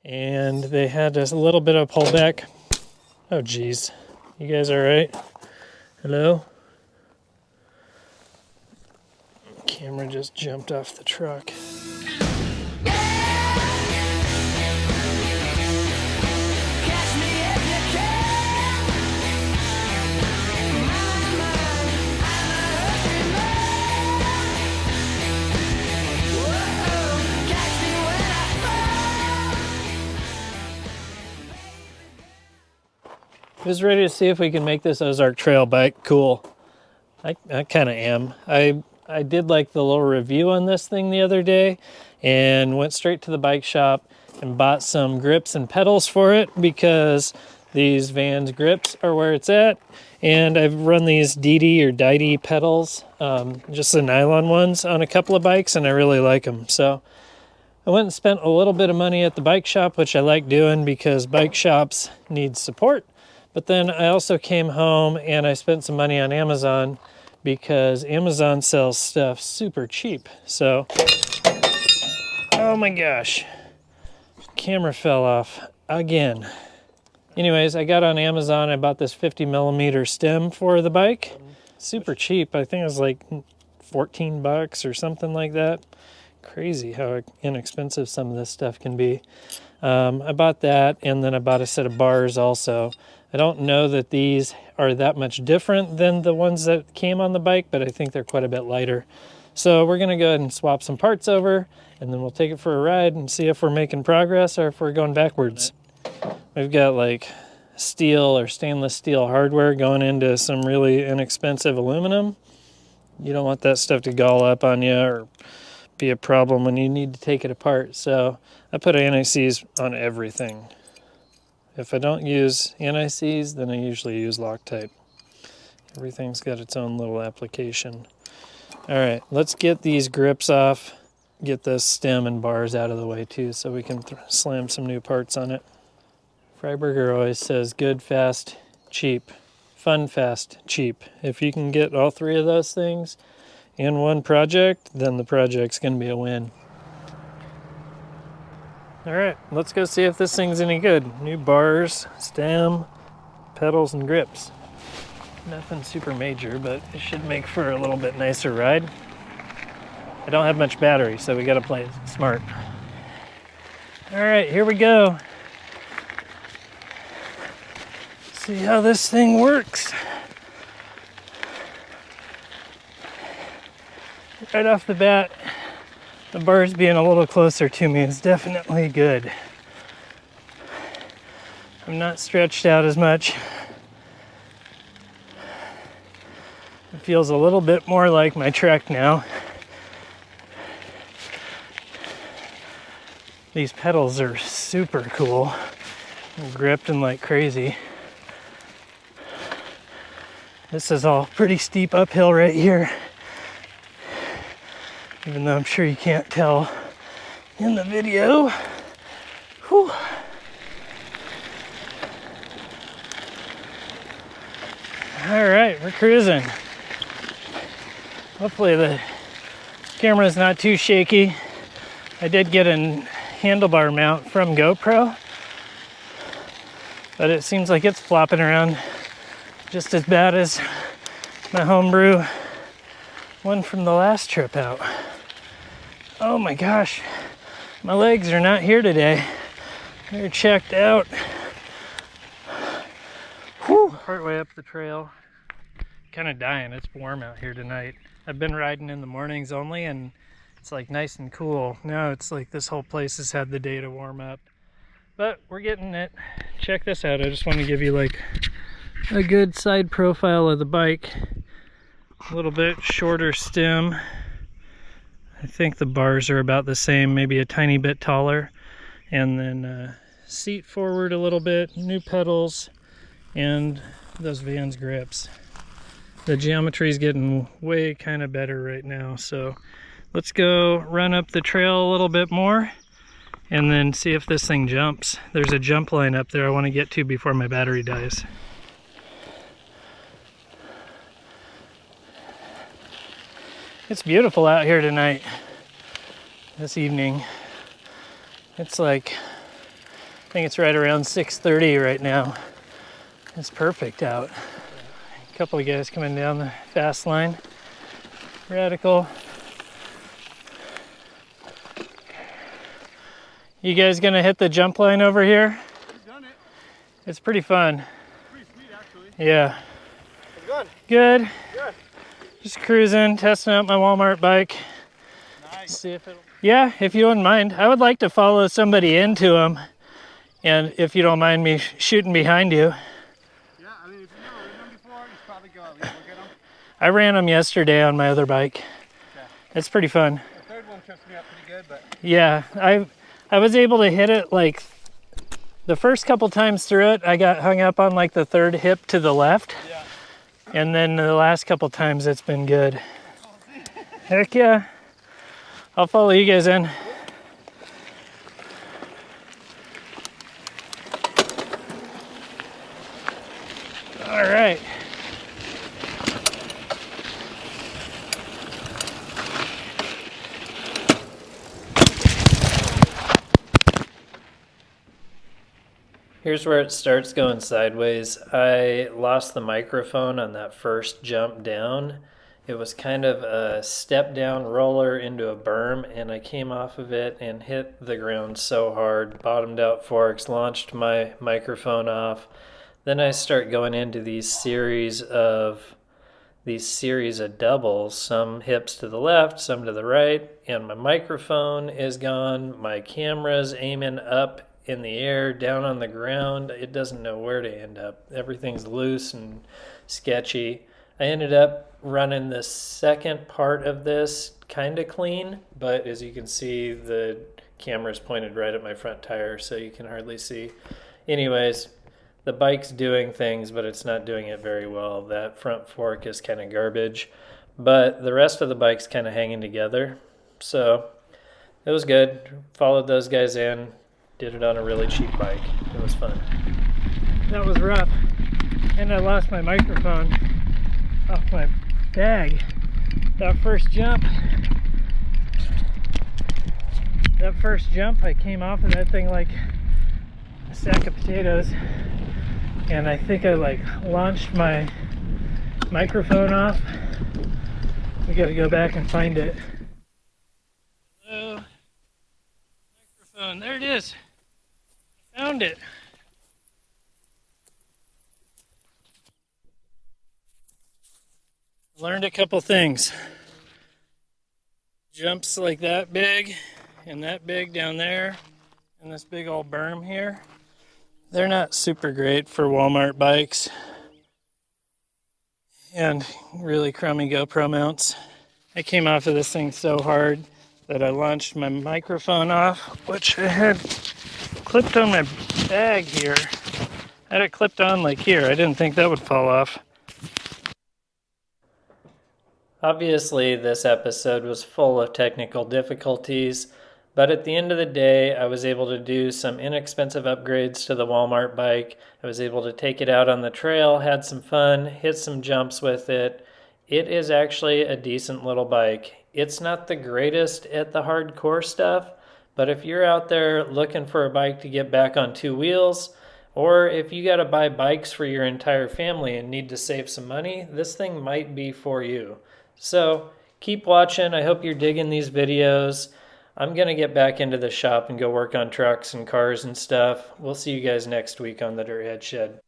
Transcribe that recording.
and they had a little bit of pullback. Oh geez, you guys all right? Hello? Camera just jumped off the truck. I was ready to see if we can make this Ozark Trail bike cool. I kind of am. I did like the little review on this thing the other day and went straight to the bike shop and bought some grips and pedals for it because these Vans grips are where it's at. And I've run these DD or DID pedals, just the nylon ones, on a couple of bikes, and I really like them. So I went and spent a little bit of money at the bike shop, which I like doing because bike shops need support. But then I also came home and I spent some money on Amazon because Amazon sells stuff super cheap. So, oh my gosh, camera fell off again. Anyways, I got on Amazon, I bought this 50 millimeter stem for the bike. Super cheap, I think it was like 14 bucks or something like that. Crazy how inexpensive some of this stuff can be. I bought that, and then I bought a set of bars also. I don't know that these are that much different than the ones that came on the bike, but I think they're quite a bit lighter. So we're gonna go ahead and swap some parts over, and then we'll take it for a ride and see if we're making progress or if we're going backwards. We've got like steel or stainless steel hardware going into some really inexpensive aluminum. You don't want that stuff to gall up on you or be a problem when you need to take it apart. So I put anti-seize on everything. If I don't use anti-seize, then I usually use Loctite. Everything's got its own little application. All right, let's get these grips off, get the stem and bars out of the way too, so we can slam some new parts on it. Freiberger always says good, fast, cheap. Fun, fast, cheap. If you can get all three of those things in one project, then the project's gonna be a win. All right, let's go see if this thing's any good. New bars, stem, pedals, and grips. Nothing super major, but it should make for a little bit nicer ride. I don't have much battery, so we gotta play it smart. All right, here we go. See how this thing works. Right off the bat, the bars being a little closer to me is definitely good. I'm not stretched out as much. It feels a little bit more like my Trek now. These pedals are super cool. I'm gripping like crazy. This is all pretty steep uphill right here. Even though I'm sure you can't tell in the video. Whew. All right, we're cruising. Hopefully the camera's not too shaky. I did get a handlebar mount from GoPro, but it seems like it's flopping around just as bad as my homebrew one from the last trip out. Oh my gosh, my legs are not here today. They're checked out. Whew. Partway up the trail, kind of dying. It's warm out here tonight. I've been riding in the mornings only, and it's like nice and cool. Now it's like this whole place has had the day to warm up. But we're getting it. Check this out. I just want to give you like a good side profile of the bike. A little bit shorter stem. I think the bars are about the same, maybe a tiny bit taller. And then seat forward a little bit, new pedals, and those Vans grips. The geometry is getting way kind of better right now. So let's go run up the trail a little bit more and then see if this thing jumps. There's a jump line up there I want to get to before my battery dies. It's beautiful out here tonight, this evening. It's like I think it's right around 6:30 right now. It's perfect out. A couple of guys coming down the fast line. Radical. You guys gonna hit the jump line over here? We've done it. It's pretty fun. Pretty sweet, actually. Yeah. How's it going? Good. Good. Just cruising, testing out my Walmart bike. Nice. See if it'll... Yeah, if you wouldn't mind. I would like to follow somebody into them. And if you don't mind me shooting behind you. Yeah, I mean, if you've never ridden them before, you should probably go at least look at them. I ran them yesterday on my other bike. Okay. It's pretty fun. The third one trips me up pretty good, but... Yeah, I was able to hit it like the first couple times through it. I got hung up on like the third hip to the left. Yeah. And then the last couple times it's been good. Heck yeah. I'll follow you guys in. All right. Here's where it starts going sideways. I lost the microphone on that first jump down. It was kind of a step down roller into a berm, and I came off of it and hit the ground so hard, bottomed out forks, launched my microphone off. Then I start going into these series of doubles, some hips to the left, some to the right, and my microphone is gone. My camera's aiming up in the air, down on the ground. It doesn't know where to end up. Everything's loose and sketchy. I ended up running the second part of this kind of clean, but as you can see, the camera's pointed right at my front tire, so you can hardly see. Anyways, the bike's doing things, but it's not doing it very well. That front fork is kind of garbage, but the rest of the bike's kind of hanging together. So it was good. Followed those guys in. Did it on a really cheap bike. It was fun. That was rough. And I lost my microphone off my bag. That first jump, I came off of that thing like a sack of potatoes. And I think I like launched my microphone off. We gotta go back and find it. Hello. Microphone, there it is. I found it. Learned a couple things. Jumps like that big and that big down there and this big old berm here. They're not super great for Walmart bikes and really crummy GoPro mounts. I came off of this thing so hard that I launched my microphone off, which I had clipped on my bag here. I had it clipped on like here. I didn't think that would fall off. Obviously, this episode was full of technical difficulties, but at the end of the day, I was able to do some inexpensive upgrades to the Walmart bike. I was able to take it out on the trail, had some fun, hit some jumps with it. It is actually a decent little bike. It's not the greatest at the hardcore stuff, but if you're out there looking for a bike to get back on two wheels, or if you got to buy bikes for your entire family and need to save some money, this thing might be for you. So keep watching. I hope you're digging these videos. I'm going to get back into the shop and go work on trucks and cars and stuff. We'll see you guys next week on the Dirthead Shed.